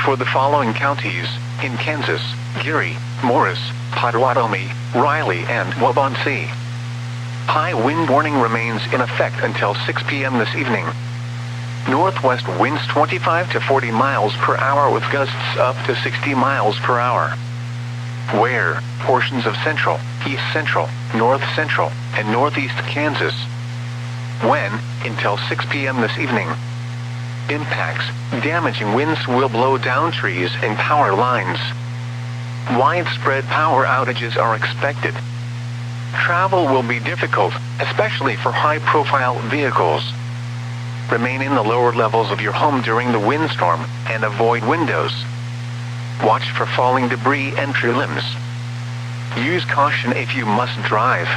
for the following counties in Kansas: Geary, Morris, Pottawatomie, Riley, and Waubonsee. High wind warning remains in effect until 6 p.m. this evening. Northwest winds 25 to 40 miles per hour with gusts up to 60 miles per hour. Where? Portions of central, east central, north central, and northeast Kansas. When? Until 6 p.m. this evening. Impacts: damaging winds will blow down trees and power lines. Widespread power outages are expected. Travel will be difficult, especially for high-profile vehicles. Remain in the lower levels of your home during the windstorm, and avoid windows. Watch for falling debris and tree limbs. Use caution if you must drive.